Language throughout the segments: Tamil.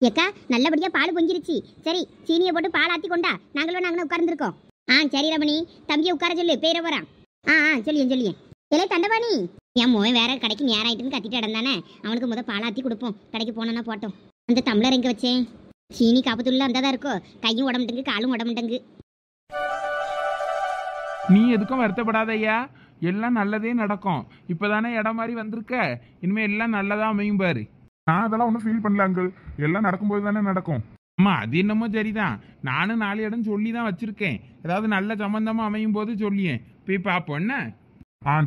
ஏக்கா நல்லபடியா பால் பொங்கிருச்சு. சரி சீனியை போட்டு பால் ஆத்தி கொண்டா. நாங்களும் நாங்க உட்கார்ந்துருக்கோம். சரி ரமணி, தம்பியை உட்கார சொல்லு, பேர போறான். சொல்லியே இல்லை தண்டபாணி. என் மோன் வேற கடைக்கு நேரம் ஆயிட்டுன்னு கத்திட்டு இடந்தானே, அவனுக்கு பால் ஆத்தி கொடுப்போம். கடைக்கு போனோன்னா போட்டோம். அந்த டம்ளர் எங்க வச்சேன்? சீனி காப்பத்துள்ள அந்ததான் இருக்கோ. கையும் உடம்புட்டுங்கு, காலும் உடம்புட்டுங்கு. நீ எதுக்கும் வருத்தப்படாத ஐயா, எல்லாம் நல்லதே நடக்கும். இப்பதானே இடம் மாதிரி வந்திருக்க, இனிமே எல்லாம் நல்லதா அமையும் பாரு. நான் அதெல்லாம் ஒன்றும் ஃபீல் பண்ணல அங்கிள், எல்லாம் நடக்கும்போது தானே நடக்கும். ஆமா, அது என்னமோ சரிதான். நானும் 4 இடம் சொல்லி தான் வச்சிருக்கேன். ஏதாவது நல்ல சம்பந்தமா அமையும் போது சொல்லியேன், போய் பார்ப்போம் என்ன.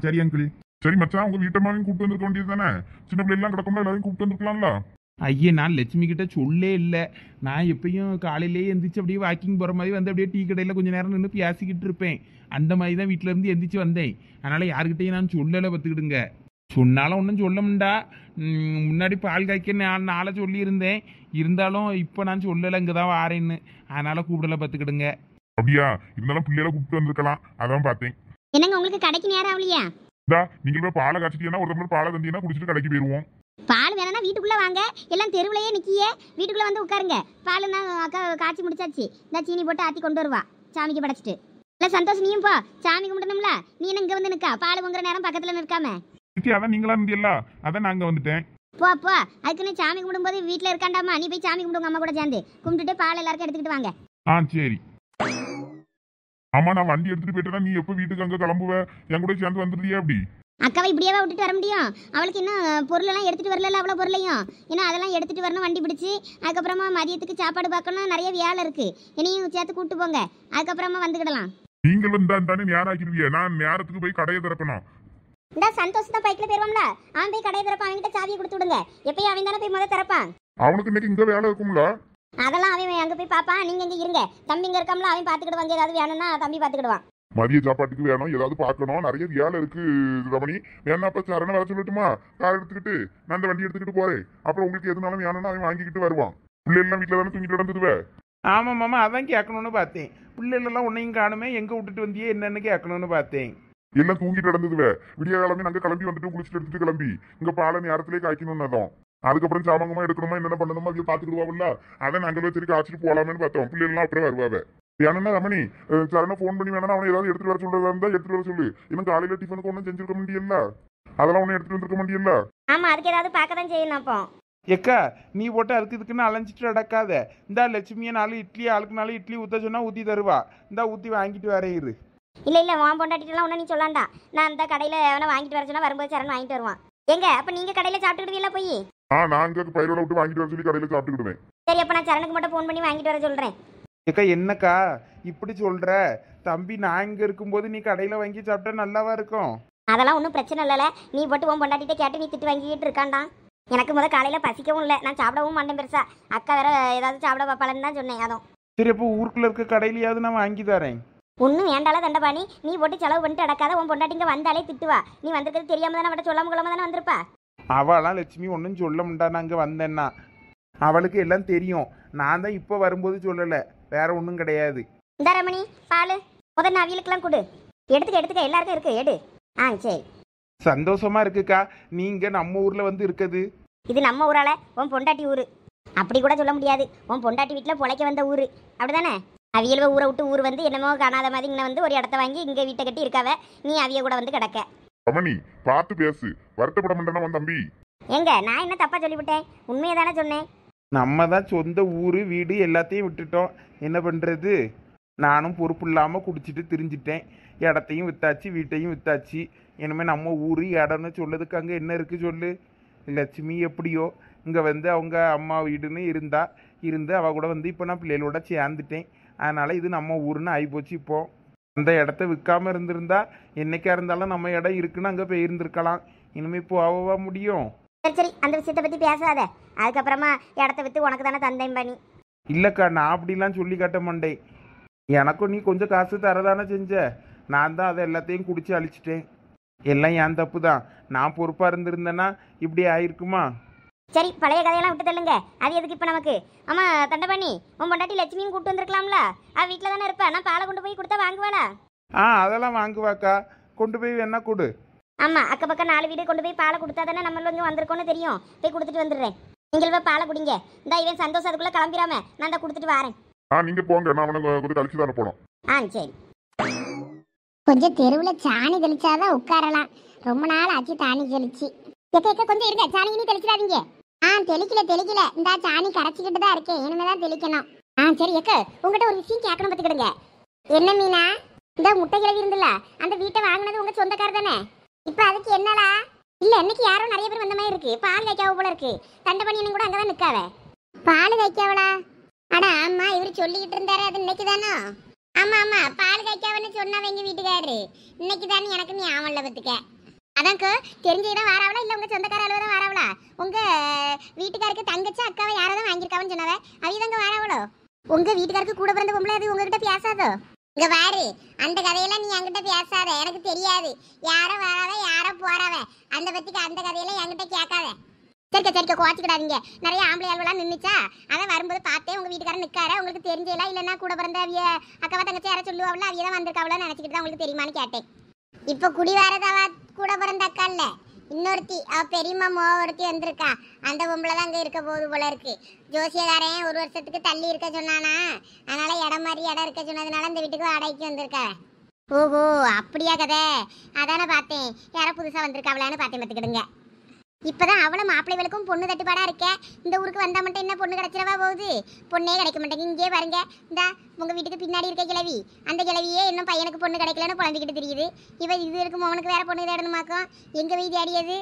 சரி அங்கிள். சரி மச்சான், உங்க வீட்டம்மாவையும் கூப்பிட்டு வந்திருக்க வேண்டியது தானே? சின்ன பிள்ளை எல்லாம் கிடக்கும்ல, எல்லாரையும் கூப்பிட்டு வந்துருக்கலாம்ல. ஐயே, நான் லட்சுமி கிட்ட சொல்லே இல்லை. நான் எப்பயும் காலையிலேயே எந்திரிச்சு அப்படியே வாக்கிங் போகிற மாதிரி வந்து அப்படியே டீ கடையில் கொஞ்சம் நேரம் நின்று பேசிக்கிட்டு இருப்பேன். அந்த மாதிரி தான் வீட்டில் இருந்து எந்திரிச்சு வந்தேன். அதனால் யாருக்கிட்டையும் நான் சொல்லலை, பார்த்துக்கிடுங்க. சொன்னாலும் ஒன்றும் சொல்ல முடியா. முன்னாடி பால் காய்க்க நான் நாளை சொல்லியிருந்தேன். இருந்தாலும் இப்போ நான் சொல்லலை, இங்கே தான் வாரேன்னு. அதனால் கூப்பிடலை, பார்த்துக்கிடுங்க. அப்படியா? இருந்தாலும் பிள்ளைகளை கூப்பிட்டு வந்திருக்கலாம், அதான் பார்த்தேன். என்னங்க உங்களுக்கு கடைக்கு நேரம் ஆகலையா? நீங்கள் போய் பாலை காய்ச்சிட்டீங்கன்னா ஒரு டம்ளர் பாலை தந்தீங்கன்னா குடிச்சிட்டு கடைக்கு போயிடுவோம். பால் வேணா வீட்டுக்குள்ள வாங்க, எல்லாம் தெருவுலையே நிக்கியே. வீட்டுக்குள்ள வந்து உட்காருங்க. பால் நான் அக்கா காய்ச்சி முடிச்சாச்சு. இந்த சீனி போட்டு ஆத்தி கொண்டு வருவா, சாமிக்கு படைச்சிட்டு. இல்லை சந்தோஷம், நீயும் போ, சாமி கும்பிடணும்ல. நீ என்ன இங்க வந்து நிற்கா? பால் பொங்குற நேரம் பக்கத்துல நிற்காம. அதான் நீங்களா இருந்தியல்ல, அதான் நாங்க வந்துட்டேன். போ போ, அதுக்குன்னு சாமி கும்பிடும்போது வீட்டில் இருக்காண்டாமா. நீ போய் சாமி கும்பிடுங்க, அம்மா கூட சேர்ந்து கும்பிட்டுட்டு பால் எல்லாருக்கும் எடுத்துக்கிட்டு வாங்க. சரி. ஆமா, நான் வண்டி எடுத்துட்டு போயிட்டேன்னா நீ எப்போ வீட்டுக்கு அங்கே கிளம்புவ? என் கூட சேர்ந்து வந்துருதியா? அப்படி அக்காவை இப்படியாவே விட்டுட்டு வர முடியும்? அவளுக்கு இன்னும் பொருளெல்லாம் எடுத்துட்டு வரல, அவ்வளோ பொருளையும். ஏன்னா அதெல்லாம் எடுத்துட்டு வரணும், வண்டி பிடிச்சி. அதுக்கப்புறமா மதியத்துக்கு சாப்பாடு பார்க்கணும், நிறைய வேலை இருக்கு. இனியும் சேர்த்து கூப்பிட்டு போங்க, அதுக்கப்புறமா வந்துக்கிடலாம். நீங்களும் தானே நேரம் ஆக்கிடுவிய, நான் நேரத்துக்கு போய் கடையை திறக்கணும். இந்த சந்தோஷம் தான் பைக்கில் போயிருவோம்ல, அவன் போய் கடையை திறப்பான். அவன்கிட்ட சாவியை கொடுத்து விடுங்க. எப்பயும் அவன் தானே போய் முதல் திறப்பான். அவனுக்கு இன்னைக்கு இங்க வேலை இருக்கும்ல, அதெல்லாம் அவன் அங்கே போய் பார்ப்பான். நீங்க இங்கே இருங்க, தம்பி இங்கே இருக்காமல, அவன் பார்த்துக்கிடுவாங்க. ஏதாவது வேணும்னா தம்பி பார்த்துக்கிடுவான். மதிய சாப்பாட்டுக்கு வேணும், ஏதாவது பார்க்கணும், நிறைய வேலை இருக்கு ரமணி. வேணாப்ப சரண வர சொல்லட்டுமா? கார் எடுத்துக்கிட்டு நான் அந்த வண்டி எடுத்துக்கிட்டு போறேன். அப்புறம் உங்களுக்கு எதுனாலும் வேணும்னா அவன் வாங்கிக்கிட்டு வருவான். பிள்ளைலாம் வீட்டில் தானே தூங்கிட்டு நடந்துடுவே. ஆமாம் மாமா, அதான் கேட்கணும்னு பார்த்தேன். பிள்ளைகளெல்லாம் உன்னையும் காணுமே, எங்கே விட்டுட்டு வந்தியே என்னன்னு கேட்கணும்னு பார்த்தேன். எல்லாம் தூங்கிட்டு நடந்துடுவே. விடிய காலமே நாங்கள் கிளம்பி வந்துட்டு குளிச்சுட்டு எடுத்துட்டு கிளம்பி இங்க பாலை நேரத்திலே காய்க்கணும்னு தான். அதுக்கப்புறம் சாமங்கமா எடுக்கணுமா என்னென்ன பண்ணணுமோ அதை பார்த்துக்கிடுவாங்கல்ல. அதை நாங்கள் சரி காய்ச்சிட்டு போகலாமேன்னு பார்த்தோம். பிள்ளைலாம் அப்புறம் வருவாவே. வேணும்னா ரமணி சரண ஃபோன் பண்ணி வேணா அவனை ஏதாவது எடுத்துட்டு வர சொல்றதா இருந்தா எடுத்துட்டு வர சொல்லு. இன்னும் காலையில டிஃபனுக்கு ஒன்றும் செஞ்சிருக்க முடியல, அதெல்லாம் ஒன்றும் எடுத்துட்டு வந்துருக்க முடியல. ஆமா, அதுக்கு ஏதாவது பார்க்க தான் செய்யணும். அப்போ எக்கா, நீ போட்டு அதுக்கு இதுக்குன்னு அலைஞ்சிட்டு நடக்காத. இந்தா லட்சுமியை 4 இட்லி, ஆளுக்கு 4 இட்லி ஊற்ற சொன்னா ஊற்றி தருவா. இந்தா ஊற்றி வாங்கிட்டு வரையிரு. இல்லை வான் பொண்டாட்டிலாம் ஒன்றும் நீ சொல்லாண்டா. நான் அந்த கடையில் எவனை வாங்கிட்டு வர சொன்னா வரும்போது சரண் வாங்கிட்டு வருவான். எங்க அப்போ நீங்க கடையில் சாப்பிட்டுக்கிட்டீங்களா போய்? நான் அங்கே பயிரோட விட்டு வாங்கிட்டு வர சொல்லி கடையில் சாப்பிட்டுக்கிடுவேன். சரி, அப்போ நான் சரணுக்கு மட்டும் ஃபோன் பண்ணி வாங்கிட்டு வர சொல்கிறேன். ஏக்கா என்னக்கா இப்படி சொல்ற? தம்பி நான் இங்கே இருக்கும்போது நீ கடையில் வாங்கி சாப்பிட்டா நல்லாவா இருக்கும்? அதெல்லாம் ஒன்றும் பிரச்சனை இல்லைல்ல. நீ போட்டு உன் பொண்டாட்டிகிட்ட கேட்டு நீ திட்டு வாங்கிட்டு இருக்காண்டா. எனக்கு காலையில் பசிக்கவும் இல்லை, நான் சாப்பிடவும் மாட்டேன் பெருசா. அக்கா வேற ஏதாவது சாப்பிட பார்ப்பாளன்னு தான் சொன்னேன். அதுவும் சரி, அப்போ ஊருக்குள்ள இருக்க கடையிலையாவது நான் வாங்கி தரேன். ஒன்றும் வேண்டால தண்டபாணி, நீ போட்டு செலவு பண்ணிட்டு அடக்காத. உன் பொண்டாட்டிங்க வந்தாலே திட்டுவா. நீ வந்திருக்கிறது தெரியாம தானே, அவட்ட சொல்லாம கொள்ளாம தானே வந்திருப்பா. அவளாம் லட்சுமி ஒன்றும் சொல்ல முடியா. நான் அங்கே வந்தேன்னா அவளுக்கு எல்லாம் தெரியும். நான் தான் இப்போ வரும்போது சொல்லலை, வேற ஒன்றும் கிடையாது. இந்த ரமணி பால் முதல்ல அவியலுக்கெல்லாம் கொடு. எடுத்துக்க எல்லாருக்கும் இருக்கு, எடு. சரி. சந்தோஷமா இருக்குக்கா நீங்க நம்ம ஊர்ல வந்து இருக்குது. இது நம்ம ஊரால உன் பொண்டாட்டி ஊரு அப்படி கூட சொல்ல முடியாது. உன் பொண்டாட்டி வீட்டில் பொழைக்க வந்த ஊரு, அப்படிதானே? அவியல்வ ஊரை விட்டு ஊர் வந்து என்னமோ காணாத மாதிரி இங்கே வந்து ஒரு இடத்த வாங்கி இங்கே வீட்டை கட்டி இருக்காவ. நீ அவிய கூட வந்து கிடக்க. ரமணி பார்த்து பேசு, வருத்தப்பட மாட்டேன்னா தம்பி. எங்க நான் என்ன தப்பா சொல்லிவிட்டேன்? உண்மையை தானே சொன்னேன். நம்ம தான் சொந்த ஊர் வீடு எல்லாத்தையும் விட்டுட்டோம், என்ன பண்ணுறது? நானும் பொறுப்பு இல்லாமல் குடிச்சிட்டு திரிஞ்சிட்டேன். இடத்தையும் வித்தாச்சு, வீட்டையும் வித்தாச்சு. இனிமேல் நம்ம ஊர் இடம்னு சொல்லதுக்கு அங்கே என்ன இருக்குது சொல்லு? லட்சுமி எப்படியோ இங்கே வந்து அவங்க அம்மா வீடுன்னு இருந்து அவள் கூட வந்து இப்போ நான் பிள்ளைகளோட சேர்ந்துட்டேன். அதனால் இது நம்ம ஊருன்னு ஆகிப்போச்சு. இப்போது அந்த இடத்த விற்காமல் இருந்திருந்தா என்றைக்கா இருந்தாலும் நம்ம இடம் இருக்குன்னு அங்கே போயிருந்துருக்கலாம். இனிமேல் போகவா முடியும்? சரி, அந்த விஷயத்தை பற்றி பேசாத. அதுக்கப்புறமா இடத்த விற்று உனக்கு தானே தந்தேன் பண்ணி. இல்லைக்கா, நான் அப்படிலாம் சொல்லி காட்ட மாட்டேன். எனக்கும் நீ கொஞ்சம் காசு தரதானே செஞ்ச. நான் தான் அதை எல்லாத்தையும் குடிச்சு அழிச்சிட்டேன். எல்லாம் என் தப்பு தான். நான் பொறுப்பாக இருந்திருந்தேன்னா இப்படி ஆயிருக்குமா? சரி, பழைய கதையெல்லாம் விட்டு தள்ளுங்க. அது எதுக்கு இப்போ நமக்கு? ஆமாம் தண்டபாணி, உன் பொண்டாட்டி லட்சுமியும் கூப்பிட்டு வந்துருக்கலாம்ல. அவள் வீட்டில் தானே இருப்பா. நான் பாலை கொண்டு போய் கொடுத்தா வாங்குவாளா? அதெல்லாம் வாங்குவாக்கா. கொண்டு போய் வேணா கொடு. ஆமா, அக்க பக்கம் 4 வீடு கொண்டு போய் பாலை கொடுத்தா தானே நம்ம இங்கே வந்திருக்கோன்னு தெரியும். போய் கொடுத்துட்டு வந்துடுறேன். நீங்கள் போய் பாலை குடிங்க. இந்த இவன் சந்தோஷம் அதுக்குள்ள கிளம்பிடாம நான் தான் கொடுத்துட்டு வரேன். நீங்க போங்க, நான் அவனை கொஞ்சம் கழிச்சு தானே போனோம். சரி. கொஞ்சம் தெருவில் சாணி தெளிச்சாதான் உட்காரலாம். ரொம்ப நாள் ஆச்சு சாணி தெளிச்சு. கொஞ்சம் இருங்க, சாணி இனி தெளிச்சிடாதீங்க. தெளிக்கல இந்த சாணி கரைச்சிக்கிட்டு தான் இருக்கேன். இனிமேதான் தெளிக்கணும். சரி எக்க, உங்ககிட்ட ஒரு விஷயம் கேட்கணும் பார்த்துக்கிடுங்க. என்ன மீனா? இந்த முட்டை கிழவி இருந்துல அந்த வீட்டை வாங்கினது உங்க சொந்தக்கார தானே? இப்ப அதுக்கு என்னடா? இல்ல, இன்னைக்கு யாரோ நிறைய பேர் வந்த மாதிரி இருக்கு. பால் காய்க்காவ போல இருக்கு. தண்டபணி கூட அங்கதான் நிக்காவ. பால் காய்க்காவளா? அட ஆமா, இவரு சொல்லிக்கிட்டு இருந்தாரு. அது இன்னைக்கு தானோ? ஆமா, பால் காய்க்காவன்னு சொன்னவங்க வீட்டுக்காரு இன்னைக்கு தானே. எனக்கு ஞாபகம் இல்ல பத்துக்க. அதான்க்கோ, தெரிஞ்சதுதான் வாராவளா இல்ல உங்க சொந்தக்கார அளவு தான் வாராவளா? உங்க வீட்டுக்காருக்கு தங்கச்சி அக்காவை யாராவது வாங்கியிருக்காவன்னு சொன்னவ அவைதாங்க வாராவளோ? உங்க வீட்டுக்காருக்கு கூட பிறந்த பொம்பளை அது உங்ககிட்ட பேசாதோ? இங்க பாரு, அந்த கதையெல்லாம் நீ என்கிட்ட பேசாத. எனக்கு தெரியாது யாரோ வராவ யாரோ போறாவ. அந்த கதையெல்லாம் என்கிட்ட கேட்காத. சரிக்கா குவாச்சிக்கிடாதீங்க. நிறைய ஆம்பளை ஆள்வெல்லாம் நின்றுச்சா, அதான் வரும்போது பார்த்தேன் உங்க வீட்டுக்காரன் நிற்கார. உங்களுக்கு தெரிஞ்சலாம் இல்லைன்னா கூட பிறந்த அவிய அக்காவா தங்கச்சி யாரை சொல்லுவாங்களா அவிய தான் வந்திருக்காவளான்னு நினச்சிக்கிட்டு தான் உங்களுக்கு தெரியுமான்னு கேட்டேன். இப்போ குடி வரதாவா கூட பிறந்த அக்கா இல்ல, இன்னொருத்தி அவ பெரியம்மா மோ ஒருத்தி வந்திருக்கா. அந்த பொம்பளை தான் அங்கே இருக்க போகுது போல இருக்கு. ஜோசியக்காரன் 1 வருஷத்துக்கு தள்ளி இருக்க சொன்னானா, அதனால இடம் மாதிரி இடம் இருக்க சொன்னதுனால இந்த வீட்டுக்கு வாடகைக்கு வந்திருக்கா. ஓஹோ, அப்படியா கதை? அதானே பார்த்தேன் யாரோ புதுசாக வந்திருக்காவளான்னு பார்த்தேன். பார்த்துக்கிடுங்க. இப்பதான் அவள மாப்பிள்ளைகளுக்கும் பொண்ணு தட்டுப்பாடா இருக்க. இந்த ஊருக்கு வந்தா மட்டும் என்ன பொண்ணு கிடைச்சிடவா போகுது? பொண்ணே கிடைக்க மாட்டேங்க. இங்கே பாருங்க, இந்த உங்க வீட்டுக்கு பின்னாடி இருக்க கிழவி, அந்த கிழவியே இன்னும் பையனுக்கு பொண்ணு கிடைக்கலன்னு புலம்பிக்கிட்டு தெரியுது. இவ இது இருக்கும் அவனுக்கு வேற பொண்ணு தேடணுமாக்கும். எங்க வீடு அடியது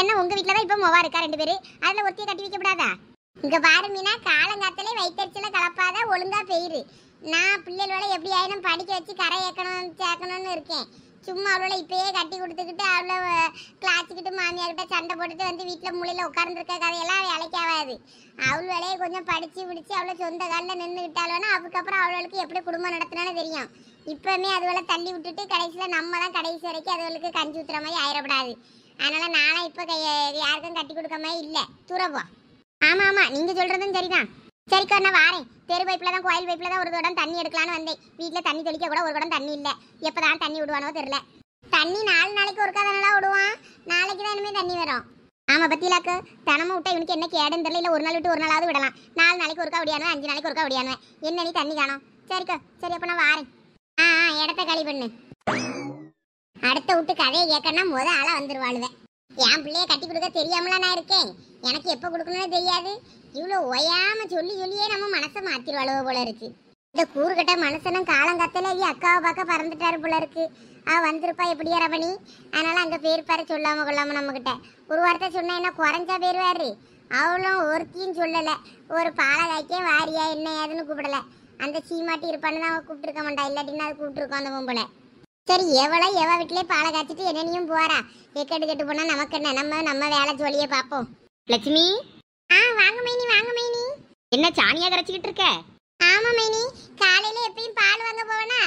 என்ன? உங்க வீட்டுல தான் இப்ப மொவா இருக்கா 2 பேரு. அதுல ஒருத்தைய கட்டி வைக்க கூடாதா? இங்க பாரு மீனா, காலங்காத்திலே வயிற்றுல கலப்பாத, ஒழுங்கா பெயிரு. நான் பிள்ளைகளோட எப்படி ஆயினும் படிக்க வச்சு கரை சேர்க்கணும்னு இருக்கேன். சும்மா அவளோட இப்பயே கட்டி கொடுத்துக்கிட்டு அவளை கிளாச்சிக்கிட்டு மாமியார்கிட்ட சண்டை போட்டுட்டு வந்து வீட்டில் மூலையில் உட்கார்ந்துருக்க கதையெல்லாம் வேலைக்கு ஆகாது. அவள் வேலையை கொஞ்சம் படித்து பிடிச்சி அவளை சொந்த காலில் நின்றுக்கிட்டாலும்னா அதுக்கப்புறம் அவளுக்கு எப்படி குடும்பம் நடத்தினான்னு தெரியும். இப்போவுமே அதுவளை தள்ளி விட்டுட்டு கடைசியில் நம்ம தான் கடைசி வரைக்கும் அதுவளுக்கு கஞ்சி ஊற்றுற மாதிரி ஆயிடப்படாது. அதனால் நானும் இப்போ யாருக்கும் கட்டி கொடுக்க மாதிரி இல்லை, தூரப்போ. ஆமாம், நீங்கள் சொல்கிறதும் சரிதான். சரிக்கா, நான் வாரேன். தெரு பைப்பில் தான், கோயில் பைப்பில் தான் ஒரு குடம் தண்ணி எடுக்கலான்னு வந்தேன். வீட்டில் தண்ணி தெளிக்க கூட ஒரு குடம் தண்ணி இல்லை. எப்போ தான் தண்ணி விடுவானோ தெரில. தண்ணி 4 நாளைக்கு ஒருக்கா தானே விடுவான். நாளைக்கு தான் இனிமேல் தண்ணி வரும். ஆமாம், பத்திலாக்கு தினமும் விட்டா இவனுக்கு என்ன கேடுன்னு தெரியல. இல்லை, ஒரு நாள் விட்டு ஒரு நாளாவது விடலாம். 4 நாளைக்கு ஒருக்கா விடியானுவேன், 5 நாளைக்கு ஒருக்கா விடியானுவேன். என்ன நீ தண்ணி காணும்? சரிக்கா, சரி அப்போ நான் வாரேன். இடத்த களி பண்ணு. அடுத்த விட்டு கதையை கேட்கணும்னா ஆளாக வந்துருவாளுவேன். என் பிள்ளைய கட்டி கொடுக்க தெரியாமல நான் இருக்கேன். எனக்கு எப்போ கொடுக்கணும்னு தெரியாது. இவ்வளோ ஒயாம சொல்லியே நம்ம மனசை மாத்திருவாளோ போல இருக்கு. இந்த கூறுகட்ட மனுஷனும் காலங்கத்தில அக்காவை பார்க்க பறந்துட்டாரு போல இருக்கு. வந்திருப்பா எப்படியா ரமணி? அதனால அங்கே பேருப்பாரு சொல்லாம கொள்ளாம நம்மகிட்ட ஒரு வார்த்தை சொன்னா என்ன குறைஞ்சா பேருவாரு. அவளும் ஒருத்தியும் சொல்லலை. ஒரு பாலை காய்க்கே வாரியா என்ன ஏதுன்னு கூப்பிடல. அந்த சீமாட்டி இருப்பான்னு தான் அவன் கூப்பிட்டுருக்க மாட்டா. இல்லாட்டின்னு அதை கூப்பிட்டுருக்கோம் அந்த பொம்பளை. சரி, எவ வீட்டிலே பாலை காய்ச்சிட்டு என்னனையும் போறா. கெட்டு போனா நமக்கு என்ன? நம்ம வேலை ஜோலியை பார்ப்போம். லட்சுமி, வாங்க மைனி, வாங்க மைனி. என்ன சாணியா கரைச்சிக்கிட்டு இருக்க? ஆமா மைனி, காலையில எப்பயும் பால் வாங்க போவேனா,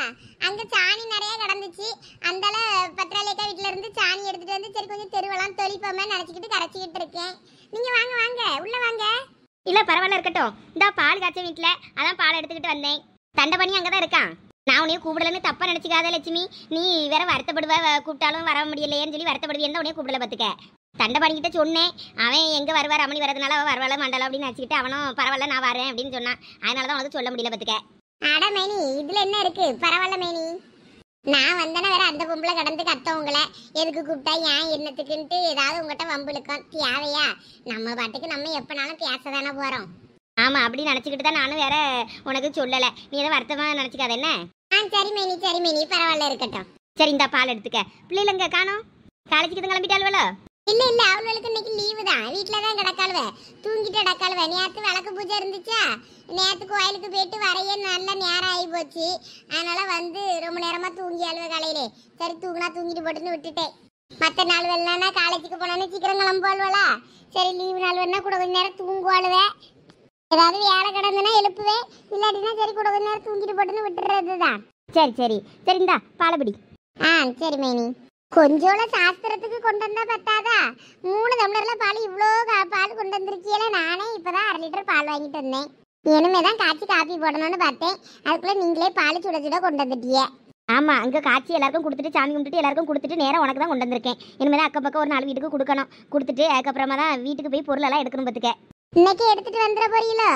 அங்க சாணி நிறைய கிடந்துச்சு. அந்தால பத்திராலேக்கா வீட்டுல இருந்து சாணி எடுத்துட்டு வந்து சரி கொஞ்சம் தெருவெல்லாம் தொளிப்போமே நினைச்சுக்கிட்டு கரைச்சிக்கிட்டு இருக்கேன். நீங்க வாங்க வாங்க, உள்ள வாங்க. இல்ல பரவாயில்ல, இருக்கட்டும். இந்த பால் காய்ச்ச வீட்டுல அதான் பால் எடுத்துக்கிட்டு வந்தேன். தண்டை பண்ணி அங்கதான் இருக்கான். நான் உன்னைய கூப்பிடலன்னு தப்பா நினைச்சுக்காத லட்சுமி. நீ வேற வருத்தப்படுவ, கூப்பிட்டாலும் வர முடியலையேன்னு சொல்லி வருத்தப்படுவேன். உன்னைய கூப்பிடல பத்துக்க. தண்டை பண்ணிக்கிட்ட சொன்னேன். அவன் எங்கே வருவார், அம்மணி வரதுனால அவள் வரவாள மண்டலம் அப்படின்னு நினச்சிக்கிட்டு அவனும் பரவாயில்ல நான் வரேன் அப்படின்னு சொன்னான். அதனால தான் உனக்கு சொல்ல முடியல பத்துக்க. அட மேனி, இதில் என்ன இருக்கு? பரவாயில்ல மேனி. நான் வந்தேன்னா வேற அந்த பொம்பளை கடந்து கத்தவங்கள எதுக்கு கூப்பிட்டா ஏன் என்னத்துக்குன்ட்டு ஏதாவது உங்கள்கிட்ட வம்பு இழுக்கும். தேவையா? நம்ம பாட்டுக்கு நம்ம எப்போனாலும் பேச தானே போகிறோம். ஆமாம், அப்படி நினச்சிக்கிட்டு தான் நானும் வேற உனக்கு சொல்லலை. நீ எதை வருத்தமாக நினச்சிக்காத என்ன? சரி மேனி, சரி மேனி, பரவாயில்ல, இருக்கட்டும். சரி, இந்த பால் எடுத்துக்க. பிள்ளைங்க காணோம்? காலேஜுக்கு தான் கிளம்பிட்டாள்வளோ? இல்ல அவளுக்கு இன்னைக்கு லீவு தான். வீட்டுல தான் கிடக்காளுவ, தூங்கிட்டு கிடக்காளுவ. நேற்று விளக்கு பூஜை இருந்துச்சா, நேற்று கோயிலுக்கு போயிட்டு வரைய நல்ல நேரம் ஆகி போச்சு. அதனால வந்து ரொம்ப நேரமா தூங்கி அழுவ காலையிலே. சரி தூங்கினா தூங்கிட்டு போட்டுன்னு விட்டுட்டேன். மற்ற நாள் வேணா காலேஜுக்கு போனான்னு சீக்கிரம் கிளம்புவாள்வலா. சரி லீவு நாள் வேணா கூட கொஞ்ச நேரம் தூங்குவாளுவே. ஏதாவது வேலை கிடந்துன்னா எழுப்புவேன். இல்லாட்டினா சரி கூட கொஞ்ச நேரம் தூங்கிட்டு போட்டுன்னு விட்டுறதுதான். சரி இந்தா பாலப்படி. சரி மேனி. கொஞ்சோல சாஸ்திரத்துக்கு கொண்டு வந்தா பத்தாதா? 3 டம்ளர்ல பால் இவ்வளோ பால் கொண்டு வந்திருக்கீல. நானே இப்பதான் 1/2 லிட்டர் பால் வாங்கிட்டு வந்தேன். இனிமேதான் காய்ச்சி காப்பி போடணும்னு பார்த்தேன். அதுக்குள்ள நீங்களே பால் சுட சுட கொண்டு வந்துட்டிய. ஆமா, அங்க காய்ச்சி எல்லாருக்கும் கொடுத்துட்டு சாமி கும்பிட்டுட்டு எல்லாருக்கும் கொடுத்துட்டு நேரா உனக்கு தான் கொண்டு வந்திருக்கேன். இனிமேல் அக்கம் பக்கம் ஒரு 4 வீட்டுக்கு கொடுக்கணும். கொடுத்துட்டு அதுக்கப்புறமா தான் வீட்டுக்கு போய் பொருள் எல்லாம் எடுக்கணும் பார்த்துக்க. இன்னைக்கு எடுத்துட்டு வந்துட போறீங்களா?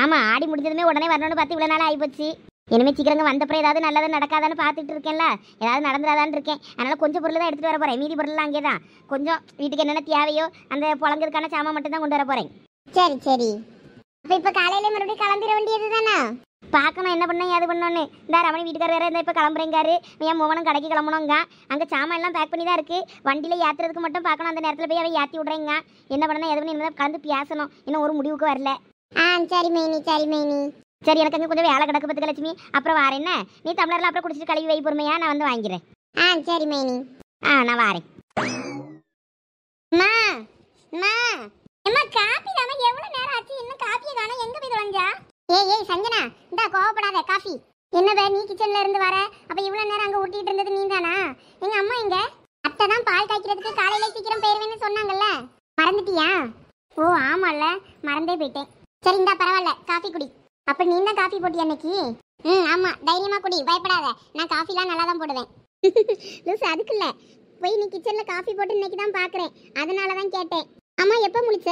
ஆமா, ஆடி முடிஞ்சதுமே உடனே வரணும்னு பார்த்து இவ்வளவு நாள் ஆயிப்போச்சு. இனிமே சீக்கிரங்க வந்தப்பறம் ஏதாவது நல்லது நடக்காதான்னு பார்த்துட்டு இருக்கேன்ல, ஏதாவது நடந்துடாதான்னு இருக்கேன். அதனால கொஞ்சம் பொருள் தான் எடுத்துட்டு வர போறேன். மீதி பொருள்லாம் அங்கே தான். கொஞ்சம் வீட்டுக்கு என்னென்ன தேவையோ அந்த புழங்குறதுக்கான சாமான் மட்டும் தான் கொண்டு வர போறேன். சரி சரி. அப்ப இப்ப காலையில மறுபடியும் கிளம்பிட வேண்டியது தானே? பார்க்கணும் என்ன பண்ண ஏது பண்ணோன்னு. இந்த ரமணி வீட்டுக்கார வேற இந்த இப்போ கிளம்புறேங்காரு. என் மோகனும் கடைக்கு கிளம்பணுங்க. அங்கே சாமான் எல்லாம் பேக் பண்ணி தான் இருக்கு. வண்டியில் ஏற்றுறதுக்கு மட்டும் பார்க்கணும். அந்த நேரத்தில் போய் அவன் ஏற்றி விட்றேங்க. என்ன பண்ணணும் எது பண்ணி இனிமேல் கலந்து பேசணும். இன்னும் ஒரு முடிவுக்கு வரல. சரி மைனி சரி மைனி. சரி, எனக்கு அங்கே கொஞ்சம் வேலை கிடக்கு பத்துக்க லட்சுமி. அப்புறம் வாரேன் என்ன? நீ தமிழர்லாம் அப்புறம் குடிச்சிட்டு கழுவி வை பொறுமையா, நான் வந்து வாங்கிக்கிறேன். சரி மைனி. நான் வாரேன். அம்மா அம்மா அம்மா, காப்பி தானே? எவ்வளோ நேரம் ஆச்சு இன்னும் காப்பியை காணோம். எங்கே போய் தொலைஞ்சா? ஏய் சஞ்சனா, இந்தா கோவப்படாத, காஃபி. என்னவே நீ கிச்சன்ல இருந்து வர? அப்ப இவ்வளவு நேரம் அங்க ஊட்டிட்டு இருந்தது நீ தானா? எங்க அம்மா எங்க? அத்தை தான் பால் காய்க்கிறதுக்கு காலையில சீக்கிரம் போயிருவேன்னு சொன்னாங்கல்ல, மறந்துட்டியா? ஓ ஆமால, மறந்தே போயிட்டேன். சரி இந்தா பரவாயில்ல, காஃபி குடி. அப்ப நீ தான் காஃபி போட்டியா அன்னைக்கு? ஆமா, தைரியமா குடி, பயப்படாத. நான் காஃபிலாம் நல்லா தான் போடுவேன். லூசு, அதுக்கு இல்ல, போய் நீ கிச்சன்ல காஃபி போட்டு இன்னைக்கு தான் பாக்குறேன், அதனால தான் கேட்டேன். அம்மா எப்ப முழிச்ச?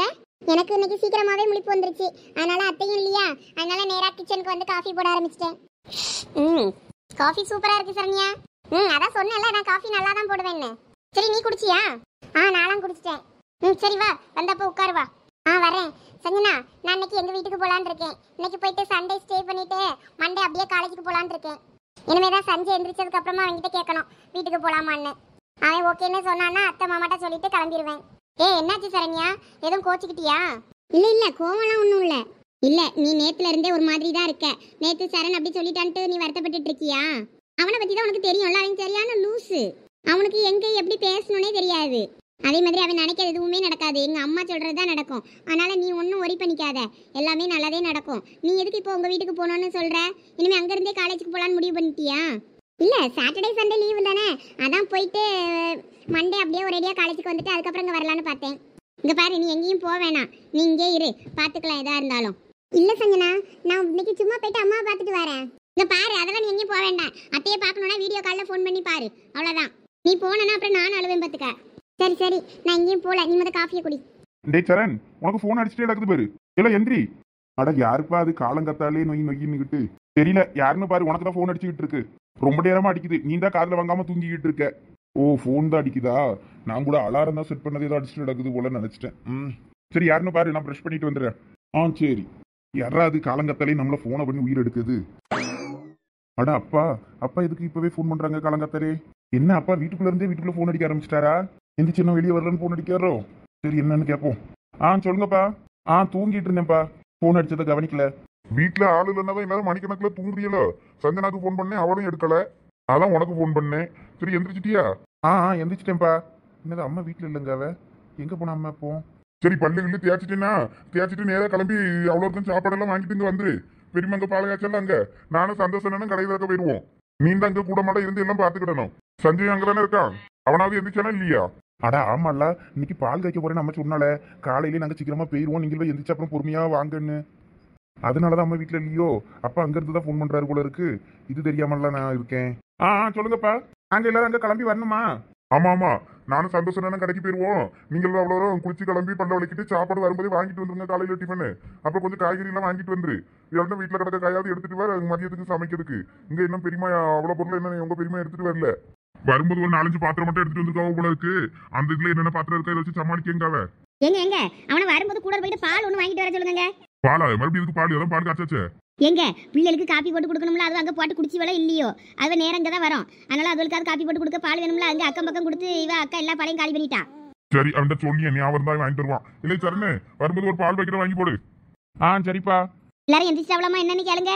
எனக்கு இன்னைக்கு சீக்கிரமாவே முழிப்பு வந்துருச்சு. அதனால அத்தையும் இல்லையா, அதனால நேரா கிச்சனுக்கு வந்து காஃபி போட ஆரம்பிச்சிட்டேன். காஃபி சூப்பரா இருக்கு சரண்யா. அதான் சொன்னேன்ல, நான் காஃபி நல்லா தான் போடுவேன்னு. சரி நீ குடிச்சியா? நானும் குடிச்சிட்டேன். சரி வா, வந்தப்ப உட்காரு வா. வரேன். சஞ்சனா, நான் இன்னைக்கு எங்க வீட்டுக்கு போலான்னு இருக்கேன். இன்னைக்கு போயிட்டு சண்டே ஸ்டே பண்ணிட்டு மண்டே அப்படியே காலேஜுக்கு போலான்னு இருக்கேன். இனிமேதான் சஞ்சய் எந்திரிச்சதுக்கு அப்புறமா அவன்கிட்ட கேட்கணும் வீட்டுக்கு போலாமான்னு. அவன் ஓகேன்னு சொன்னான்னா அத்தை மாமாட்ட சொல்லிட்டு கிளம்பிடுவேன். என்னாச்சு சரண்யா, எதுவும் கோச்சிக்கிட்டியா? இல்ல கோவம்லாம் ஒன்றும் இல்லை. இல்ல, நீ நேத்துல இருந்தே ஒரு மாதிரி தான் இருக்க. நேத்து சரண் அப்படி சொல்லிட்டான்ட்டு நீ வருத்தப்பட்டு இருக்கியா? அவனை பத்தி தான் உனக்கு தெரியும்ல, அவன் சரியான லூசு. அவனுக்கு எங்க எப்படி பேசணும்னே தெரியாது. அதே மாதிரி அவன் நினைக்கிறது எதுவுமே நடக்காது. எங்க அம்மா சொல்றதுதான் நடக்கும். அதனால நீ ஒன்றும் ஒரி பண்ணிக்காத, எல்லாமே நல்லதே நடக்கும். நீ எதுக்கு இப்போ உங்க வீட்டுக்கு போகணும்னு சொல்ற? இனிமே அங்க இருந்தே காலேஜுக்கு போலான்னு முடிவு பண்ணிட்டியா? இல்ல, சாட்டர்டே சண்டே லீவு தானே, அதான் போயிட்டு மண்டே அப்படியே ஒரேடியா காலேஜுக்கு வந்துட்டு அதுக்கப்புறம் இங்க வரலான்னு பார்த்தேன். இங்க பாரு, நீ எங்கேயும் போக வேணாம், நீ இங்கே இரு, பாத்துக்கலாம் எதா இருந்தாலும். இல்ல சஞ்சனா, நான் இன்னைக்கு சும்மா போயிட்டு அம்மாவை பார்த்துட்டு வரேன். இங்க பாரு, அதெல்லாம் நீ எங்கேயும் போக வேண்டாம். அத்தையை பார்க்கணும்னா வீடியோ காலில் ஃபோன் பண்ணி பாரு, அவ்வளோதான். நீ போனா அப்புறம் நானும் அழுவேன் பார்த்துக்க. சரி சரி, நான் எங்கேயும் போல, நீ மொதல் காஃபியை குடி. டேய் சரண், உனக்கு ஃபோன் அடிச்சுட்டே நடக்குது பாரு. இல்ல எந்திரி. அட யாருப்பா அது காலங்கத்தாலே நொய்யின்னுக்கிட்டு? தெரியல யாருன்னு பாரு, உனக்கு தான் ஃபோன் அடிச்சுக்கிட்டு இருக்கு. ரொம்ப நேரமா அடிக்குது, நீ தான் காதுல வாங்காம தூங்கிக்கிட்டு இருக்க. ஓ ஃபோன் தான் அடிக்குதா? நான் கூட அலாரம் தான் செட் பண்ணது ஏதோ அடிச்சுட்டு நடக்குது போல நினைச்சிட்டேன். சரி யாருன்னு பாரு, நான் ப்ரஷ் பண்ணிட்டு வந்துடுறேன். சரி. யாராவது காலங்கத்தாலே நம்மள ஃபோனை பண்ணி உயிர் எடுக்குது? அட அப்பா, அப்பா எதுக்கு இப்பவே ஃபோன் பண்றாங்க காலங்கத்தாலே? என்ன அப்பா வீட்டுக்குள்ள ஃபோன் அடிக்க ஆரம்பிச்சிட்டாரா? எந்த சின்ன வெளியே வரலன்னு ஃபோன் அடிக்காரோ? சரி என்னன்னு கேட்போம். சொல்லுங்கப்பா. தூங்கிட்டு இருந்தேன்ப்பா, ஃபோன் அடிச்சதை கவனிக்கல. வீட்டுல ஆளு இல்லைன்னா எல்லாரும் மணிக்கணக்கில் தூங்குறீங்களோ? சஞ்சனாக்கு ஃபோன் பண்ணேன், அவளும் எடுக்கல. அதான் உனக்கு ஃபோன் பண்ணேன். சரி எந்திரிச்சிட்டியா? எந்திரிச்சிட்டேன்ப்பா. என்னது அம்மா வீட்டுல இல்லைங்க, அவ எங்க போனா அம்மா இப்போ? சரி பல்லு கிள்ளி தேய்ச்சிட்டு நேராக கிளம்பி அவ்வளோருக்கும் சாப்பாடெல்லாம் வாங்கிட்டு இங்கே வந்துரு. பெரியமா அங்கே பாலகாய்ச்சல் அங்கே நானும் சந்தோஷம் கடை திறக்க போயிடுவோம். நீ தான் அங்கே கூட மாட்டா இருந்து எல்லாம் பார்த்துக்கிடணும். சஞ்சய் அங்கே தானே இருக்கான், அவனாவது எந்திரிச்சானா இல்லையா? அடா ஆமால்ல, இன்னைக்கு பால் காய்க்க போறேன்னு அம்மா சொன்னால. காலையிலேயே நாங்கள் சீக்கிரமா போயிடுவோம், நீங்களும் எந்திரிச்சு அப்புறம் பொறுமையா வாங்கன்னு. அதனாலதான் அம்மா வீட்டுல இல்லையோ. அப்பா அங்க இருந்து தான் ஃபோன் பண்றாரு போல இருக்கு. இது தெரியாமல நான் இருக்கேன். சொல்லுங்கப்பா. அங்க எல்லாரும் அங்க கிளம்பி வரணுமா? ஆமா நானும் சந்தோஷம் கடைக்கு போயிருவோம். நீங்களும் அவ்வளோ குளிச்சு கிளம்பி பல்ல வலிக்கிட்டு சாப்பாடு வரும்போது வாங்கிட்டு வந்துருங்க காலையில டிஃபனு. அப்புறம் கொஞ்சம் காய்கறி எல்லாம் வாங்கிட்டு வந்துரு. இதெல்லாம் வீட்டுல கிடக்க காயாவது எடுத்துட்டு வர மதியத்துக்கு சமைக்கிறதுக்கு. இங்க இன்னும் பெரியமா அவ்வளவு பொருள் என்ன உங்க பெரியமா எடுத்துட்டு வரல. வரும்போது ஒரு 4-5 பாத்திரம் மட்டும் எடுத்துட்டு வந்துருக்காவ போல இருக்கு. அந்த இதுல என்னென்ன பாத்திரம் இருக்கா இதை வச்சு சமாளிக்கங்காவ. எங்க அவனை வரும்போது கூட போயிட்டு பால் ஒன்று வாங்கிட்டு வர சொல்லுங்க. பாலா மறுபடியும் இதுக்கு பால் அதான் பால் காய்ச்சாச்சே. எங்க பிள்ளைகளுக்கு காப்பி போட்டு கொடுக்கணும்ல, அது அங்கே போட்டு குடிச்சி வேலை இல்லையோ, அது நேரம் இங்கே தான் வரும். அதனால அதுகளுக்கு காப்பி போட்டு கொடுக்க பால் வேணும்ல, அங்கே அக்கம் பக்கம் கொடுத்து இவ அக்கா எல்லா பாலையும் காலி பண்ணிட்டா. சரி அவன்கிட்ட சொல்லி ஞாபகம் தான் வாங்கிட்டு வருவான். இல்லை சரணு வரும்போது ஒரு பால் வைக்கிற வாங்கி போடு. சரிப்பா. எல்லாரும் எந்திரிச்சாவலாமா என்னன்னு கேளுங்க.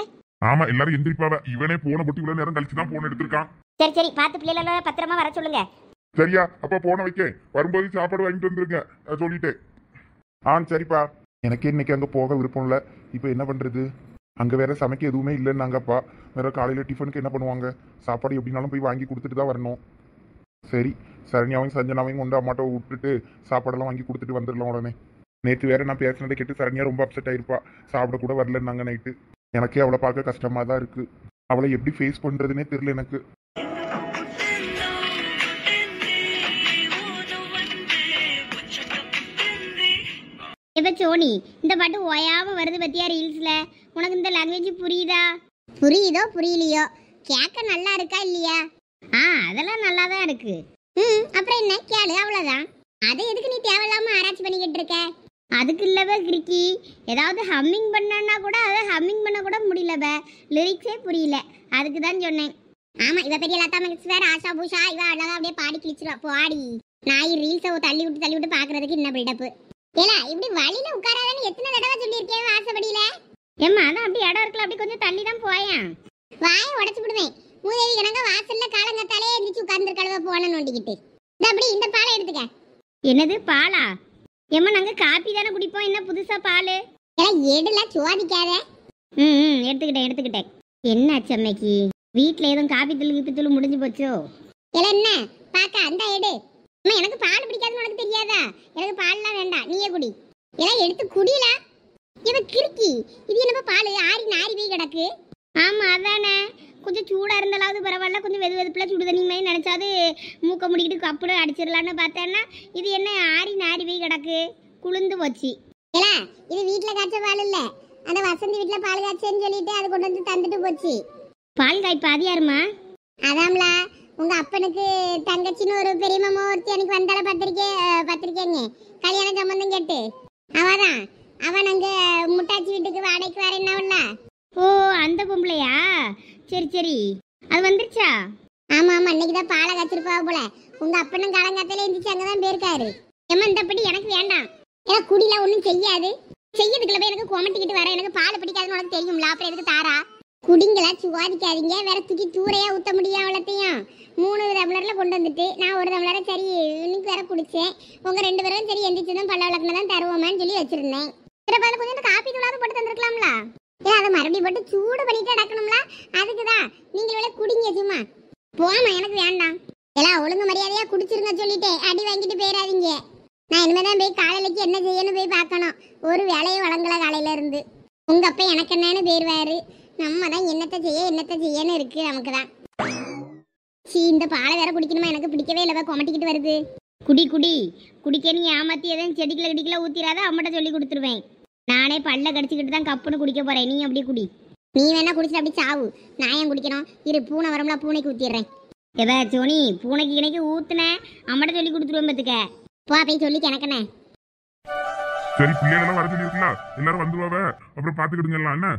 ஆமா எல்லாரும் எந்திரிப்பாவ. இவனே போன போட்டு இவ்வளவு நேரம் கழிச்சு தான் போன் எடுத்திருக்கான். சரி சரி, பார்த்து பிள்ளைகள பத்திரமா வர சொல்லுங்க. சரியா? அப்ப போன வைக்க வரும்போது சாப்பாடு வாங்கிட்டு வந்துருங்க சொல்லிட்டேன். சரிப்பா. எனக்கே இன்னைக்கு அங்க போக விருப்பம் இல்லை. இப்போ என்ன பண்றது? அங்க வேற சமைக்க எதுவுமே இல்லைன்னாங்கப்பா. வேற காலையில டிஃபனுக்கு என்ன பண்ணுவாங்க? சாப்பாடு எப்படினாலும் போய் வாங்கி கொடுத்துட்டு தான் வரணும். சரி சரண்யாவையும் சஞ்சனாவையும் கொண்டு அம்மாட்ட விட்டுட்டு சாப்பாடெல்லாம் வாங்கி கொடுத்துட்டு வந்துடலாம் உடனே. நேற்று வேற நான் பேசினதை கேட்டு சரண்யா ரொம்ப அப்செட் ஆயிருப்பா. சாப்பிட கூட வரலன்னாங்க நைட்டு. எனக்கே அவளை பார்க்க கஷ்டமா தான் இருக்கு. அவளை எப்படி ஃபேஸ் பண்றதுன்னே தெரியல எனக்கு. இப்ப சோனி இந்த பாட்டு ஓயாம வருது பத்தியா ரீல்ஸ்ல. உனக்கு இந்த லாங்குவேஜ் புரியுதா? புரியுதோ புரியலையோ, கேட்க நல்லா இருக்கா இல்லையா? அதெல்லாம் நல்லா தான் இருக்கு. அப்புறம் என்ன கேளு, அவ்வளவுதான். அதை எதுக்கு நீ தேவையில்லாம ஆராய்ச்சி பண்ணிக்கிட்டு இருக்க? அதுக்கு இல்லவே கிரிக்கி, ஏதாவது ஹம்மிங் பண்ணனா கூட அதை ஹம்மிங் பண்ண கூட முடியலவ, லிரிக்ஸே புரியல, அதுக்கு தான் சொன்னேன். ஆமா, இவ பெரிய லதா மங்கேஷ்கர், ஆஷா பூஷா, இவ அழகா அப்படியே பாடி கிழிச்சிருவா. பாடி நாய் ரீல்ஸை தள்ளி விட்டு பாக்குறதுக்கு என்ன பில்டப்பு. ஏலா இப்படி வழியில உட்காராதன்னு எத்தனை தடவை சொல்லியிருக்கேன் வாசப்படியில. ஏம்மா அதான் அப்படி இடம் இருக்கல, அப்படி கொஞ்சம் தள்ளி தான் போயேன். வாயை உடச்சு விடுவேன். மூதேவி கணக்க வாசல்ல காலங்கத்தாலே எந்திரிச்சு உட்கார்ந்துருக்கழுவ போன நோண்டிக்கிட்டு. அப்படி இந்த பாலை எடுத்துக்க. என்னது பாலா? ஏம்மா நாங்க காப்பி தானே குடிப்போம், என்ன புதுசா பால்? எடுல சுவாதிக்காத. எடுத்துக்கிட்டேன். என்ன அச்சம்மைக்கு வீட்டுல எதுவும் காப்பி தூள் முடிஞ்சு போச்சோ? என்ன பாக்க அந்த எடு. எனக்கு பால் பிடிக்காதுன்னு உனக்கு தெரியாதா? எனக்கு பால்லாம் வேண்டாம், நீயே குடி. எல்லாம் எடுத்து குடில. இவ கிறுக்கி, இது என்னப்பா பால் ஆறி நாரி போய் கிடக்கு. ஆமா அதானே, கொஞ்சம் சூடா இருந்தாலாவது பரவாயில்ல, கொஞ்சம் வெதுப்புல சுடு தண்ணி மாதிரி நினைச்சாது மூக்க முடிக்கிட்டு கப்புல அடிச்சிடலான்னு பார்த்தேன்னா இது என்ன ஆறி நாரி போய் கிடக்கு, குளிர்ந்து போச்சு. இது வீட்டுல காய்ச்ச பால் இல்ல, அந்த வசந்தி வீட்டுல பால் காய்ச்சேன்னு சொல்லிட்டு அது கொண்டு வந்து தந்துட்டு போச்சு. பால் காய்ப்பு அது யாருமா? அதாம்ல உங்க அப்பனுக்கு தங்கச்சின்னு ஒரு பெரிய மாமா ஒருத்தி எனக்கு வந்தால பத்திரிக்கைங்க கல்யாண சம்பந்தம் கேட்டு. அவதான் அவன் அங்க முட்டாச்சி வீட்டுக்கு வாடகைக்கு வரேன்னாவுல்ல. ஓ அந்த பொம்பளையா? சரி அது வந்துருச்சா? ஆமா இன்னைக்குதான் பாலை காய்ச்சிருப்பா போல. உங்க அப்பனும் காலங்காத்தாலே இருந்துச்சு, அங்கதான் போயிருக்காரு. ஏமா இந்தப்படி எனக்கு வேண்டாம், ஏன்னா குடிலாம் ஒன்றும் செய்யறதுக்குள்ள போய் எனக்கு கொமட்டிக்கிட்டு வர. எனக்கு பால் பிடிக்காதுன்னு உனக்கு தெரியும்ல, அப்புறம் எதுக்கு தாரா? குடிங்களா சுவாதிக்காதீங்க, வேற தூக்கி தூரையா ஊத்த முடியும். அவ்வளோத்தையும் 3 டம்ளர்ல கொண்டு வந்துட்டு நான் ஒரு டம்ளரை சரி இன்னைக்கு வேற குடிச்சேன். உங்க 2 பேரும் சரி எந்திரிச்சதும் பல்ல விளக்குன தான் தருவோமான்னு சொல்லி வச்சிருந்தேன். பிறப்பால கொஞ்சம் காப்பி தூளாவது போட்டு தந்துருக்கலாம்ல. ஏன் அதை மறுபடியும் போட்டு சூடு பண்ணிட்டு அடக்கணும்ல, அதுக்குதான். நீங்களே குடிங்க சும்மா. போமா எனக்கு வேண்டாம். எல்லாம் ஒழுங்கு மரியாதையா குடிச்சிருங்க சொல்லிட்டேன், அடி வாங்கிட்டு போயிடாதீங்க. நான் இனிமேதான் போய் காலையிலக்கு என்ன செய்யணும் போய் பார்க்கணும். ஒரு வேலையை வழங்கல காலையில இருந்து. உங்க அப்ப எனக்கு என்னன்னு போயிருவாரு, நம்ம தான் என்னத்தை செய்யன்னு இருக்கு நமக்கு தான். இந்த பாலை வேற குடிக்கணுமா? எனக்கு பிடிக்கவே இல்லை, கொமட்டிக்கிட்டு வருது. குடிக்க நீ ஏமாத்தி எதுவும் செடிக்கல ஊத்திராத, அம்மட்ட சொல்லி கொடுத்துருவேன். நானே பல்ல கடிச்சுக்கிட்டு தான் கப்புன்னு குடிக்க போறேன். நீ அப்படி குடி. நீ வேணா குடிச்சிட்டு அப்படி சாவு, நான் ஏன் குடிக்கணும்? இரு பூனை வரம்ல, பூனைக்கு ஊத்திடுறேன். எதா சோனி பூனைக்கு இணைக்கு ஊத்துன அம்மட்ட சொல்லி கொடுத்துருவேன் பத்துக்க. போ போய் சொல்லி கிணக்கண்ணே. சரி பிள்ளைகள் வர சொல்லி இருக்கலாம், எல்லாரும் வந்துருவாவ, அப்புறம் பாத்துக்கிடுங்கலாம். என்ன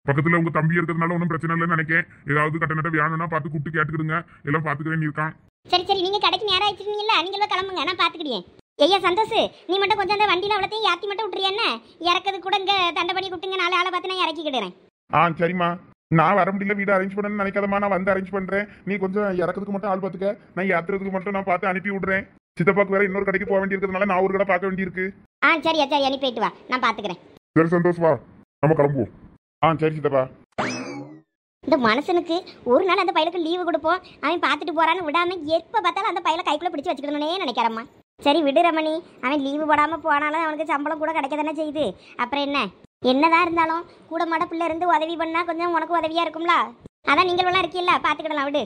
பக்கத்துல உங்க தம்பி இருக்கிறதுனால ஒன்றும் பிரச்சனை இல்லைன்னு நினைக்கேன். ஏதாவது கட்ட வேணும்னா பார்த்து கூப்பிட்டு கேட்டுக்கிடுங்க, எல்லாம் பாத்துக்கிறேன்னு இருக்கான். சரி நீங்க கடைக்கு நேரம் ஆயிடுச்சுங்களா, நீங்களே கிளம்புங்க, நான் பாத்துக்கிட்டேன். ஐயா சந்தோஷ், நீ மட்டும் கொஞ்சம் அந்த வண்டியில அவ்வளோத்தையும் ஏற்றி மட்டும் விட்டுறியா? இறக்குறது கூட இங்கே தண்டை பண்ணி விட்டுங்க, 4 ஆளை பார்த்து நான் இறக்கிக்கிடுறேன். சரிம்மா, நான் வர முடியல, வீடு அரேஞ்ச் பண்ணணும்னு நினைக்காதம்மா, நான் வந்து அரேஞ்ச் பண்றேன். நீ கொஞ்சம் இறக்கிறதுக்கு மட்டும் ஆள் பார்த்துக்க, நான் ஏற்றுறதுக்கு மட்டும் நான் பார்த்து அனுப்பி விடுறேன். சித்தப்பாக்கு வேற இன்னொரு கடைக்கு போக வேண்டியிருக்கிறதுனால நான் ஒரு கடை பார்க்க வேண்டியிருக்கு. சரியா அனுப்பிட்டு வா, நான் பாத்துக்கிறேன். சரி சந்தோஷ் வா, நம்ம கிளம்புவோம். சரி சித்தப்பா. இந்த மனுஷனுக்கு ஒரு நாள் அந்த பையலுக்கு லீவு கொடுப்போம், அவன் பார்த்துட்டு போறான்னு விடாம எப்ப பார்த்தாலும் அந்த பையலை கைக்குள்ள பிடிச்சி வச்சுக்கணும்னே நினைக்கிறம்மா. சரி விடு ரமணி, அவன் லீவு போடாமல் போனாலும் அவனுக்கு சம்பளம் கூட கிடைக்க தானே செய்யுது. அப்புறம் என்னதான் இருந்தாலும் கூட மாட பிள்ளை இருந்து உதவி பண்ணால் கொஞ்சம் உனக்கு உதவியாக இருக்கும்ல. அதான் நீங்கள் எல்லாம் இருக்கீல்ல, பார்த்துக்கிடலாம் விடு.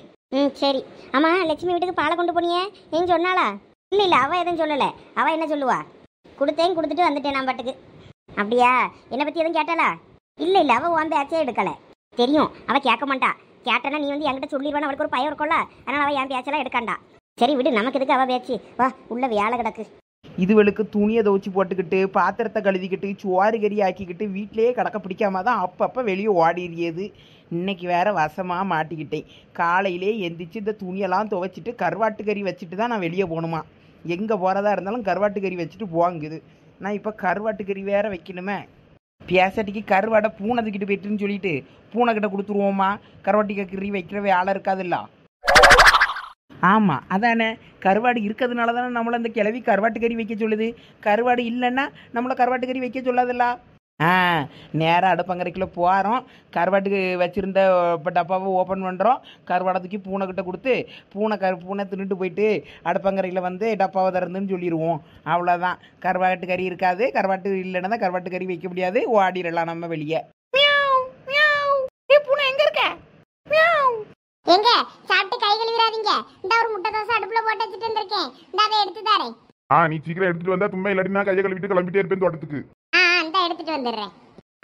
சரி. ஆமாம் லட்சுமி வீட்டுக்கு பாலை கொண்டு போனியே, ஏன் சொன்னாளா? இல்லை அவள் எதுவும் சொல்லலை. அவள் என்ன சொல்லுவா? கொடுத்துட்டு வந்துட்டேன் நான் பாட்டுக்கு. அப்படியா? என்னை பற்றி எதுவும் கேட்டாளா? இல்லை அவள் உன் பேச்சே எடுக்கலை. தெரியும் அவள் கேட்க மாட்டா. கேட்டனா நீ வந்து என்கிட்ட சொல்லிடுவான்னு அவளுக்கு ஒரு பயம் இருக்கும்ல, அதனால் அவள் என் பேச்செல்லாம் எடுக்காண்டா. சரி விடு, நமக்கு எதுக்கு அவள் பேச்சு, வா உள்ள வேலை கிடக்கு. இதுவளுக்கு துணியை துவச்சி போட்டுக்கிட்டு பாத்திரத்தை கழுதிக்கிட்டு சோறு கறி ஆக்கிக்கிட்டு வீட்டிலேயே கிடக்க பிடிக்காம தான் அப்பப்போ வெளியே ஓடிறியது. இன்னைக்கு வேற வசமாக மாட்டிக்கிட்டேன். காலையிலே எந்திரிச்சு இந்த துணியெல்லாம் துவைச்சிட்டு கருவாட்டு கறி வச்சுட்டு தான் நான் வெளியே போகணுமா. எங்கே போகிறதா இருந்தாலும் கருவாட்டு கறி வச்சுட்டு போங்குது. நான் இப்போ கருவாட்டு கறி வேற வைக்கணுமே. பேசாட்டிக்கு கருவாடை பூனை தூக்கிட்டு போயிட்டுன்னு சொல்லிட்டு பூனைக்கிட்ட கொடுத்துருவோமா. கருவாட்டு கறி வைக்கிற வேலை இருக்காதுல்ல. ஆமாம் அதானே, கருவாடு இருக்கிறதுனால தானே நம்மளை அந்த கிளவி கருவாட்டு கறி வைக்க சொல்லுது. கருவாடு இல்லைன்னா நம்மளை கருவாட்டு கறி வைக்க சொல்லாதுல்ல. நேராக அடுப்பங்கரைக்குள்ளே போகிறோம், கருவாட்டுக்கு வச்சுருந்த டப்பாவை ஓப்பன் பண்ணுறோம், கருவாடை தூக்கி பூனைக்கிட்ட கொடுத்து பூனை தின்னுட்டு போயிட்டு அடுப்பங்கரையில் வந்து டப்பாவை திறந்துன்னு சொல்லிடுவோம். அவ்வளோதான், கருவாட்டு கறி இருக்காது. கருவாட்டு இல்லைன்னா தான் கருவாட்டு கறி வைக்க முடியாது. ஓடிடலாம் நம்ம வெளியே. பூனை எங்கே இருக்க? எங்க சாப்பிட்டு கை கழுவிடாதீங்க. இந்த ஒரு முட்டை தோசை அடுப்புல போட்டு வச்சுட்டு வந்திருக்கேன், இந்த அதை எடுத்து தரேன். நீ சீக்கிரம் எடுத்துட்டு வந்தா தும்மா இல்லாட்டி நான் கையை கழுவிட்டு கிளம்பிட்டே இருப்பேன் தோட்டத்துக்கு. அந்த எடுத்துட்டு வந்துடுறேன்.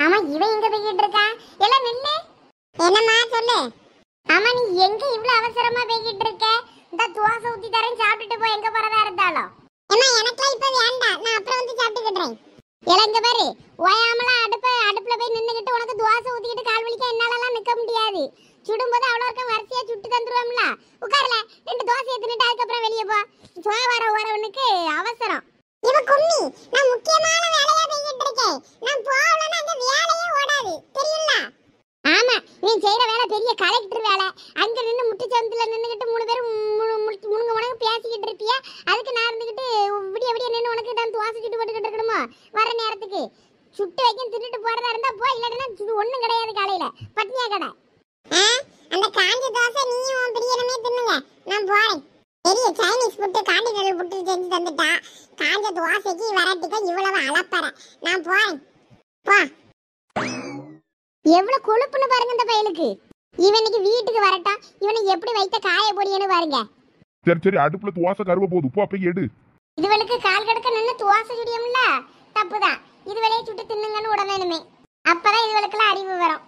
ஆமா இவன் எங்க போய்கிட்டு இருக்கா? எல்லாம் நில்லு. என்னம்மா சொல்லு. ஆமா நீ எங்க இவ்வளவு அவசரமா போய்கிட்டு இருக்க? இந்த தோசை ஊத்தி தரேன் சாப்பிட்டுட்டு போ எங்க போறதா இருந்தாலும். ஏமா எனக்குலாம் இப்ப வேண்டாம், நான் அப்புறம் வந்து சாப்பிட்டுக்கிறேன். இங்க பாரு ஓயாமலாம் அடுப்புல போய் நின்னுகிட்டு உனக்கு தோசை ஊத்திக்கிட்டு கால் வலிக்க என்னாலலாம் நிக்க முடியாது. சுடும்போது அவ்வளோ இருக்க வரிசையா சுட்டு தந்துருவோம்ல. உட்காரல 2 தோசையை தின்னுட்டு அதுக்கப்புறம் வெளியே போ. சோவார ஓரவனுக்கு அவசரம். இவ கும்மி நான் முக்கியமான வேலையா போய்கிட்டு இருக்கேன். நான் போகலன்னா அந்த வேலையே ஓடாது தெரியும்ல. ஆமா நீ செய்யற வேலை பெரிய கலெக்டர் வேலை. அங்க நின்னு முட்டுச்சந்தில நின்னுகிட்டு 3 பேரும் முழுங்க உனக்கு பேசிக்கிட்டு இருப்பியா? அதுக்கு நான் இருந்துகிட்டு விடிய நின்று உனக்கு தான் தோசை சுட்டு போட்டுக்கிட்டு இருக்கணுமா? வர நேரத்துக்கு சுட்டு வைக்க தின்னுட்டு போறதா இருந்தா போ, இல்லைன்னா ஒண்ணும் கிடையாது. காலையில பட்னியா கடை. அந்த காஞ்ச தோசை நீயும் பிரியனமே தின்னுங்க, நான் போறேன். பெரிய சைனீஸ் புட்டு காண்டினல் புட்டு செஞ்சு தந்துட்டா. காஞ்ச தோசைக்கு வரட்டுக்க இவ்வளவு அளப்பற. நான் போறேன். போ. எவ்வளவு கொழுப்புன்னு பாருங்க இந்த பையலுக்கு. இவனுக்கு வீட்டுக்கு வரட்டா, இவனை எப்படி வைத்த காய பொடியன்னு பாருங்க. சரி அடுப்புல தோசை கருவ போகுது, போ போய் எடு. இதுவளுக்கு கால் கடக்க நின்னு தோசை சுடியும்ல, தப்புதான். இதுவளையே சுட்டு தின்னுங்கன்னு உடனேனுமே. அப்பதான் இதுவளுக்குலாம் அறிவு வரும்.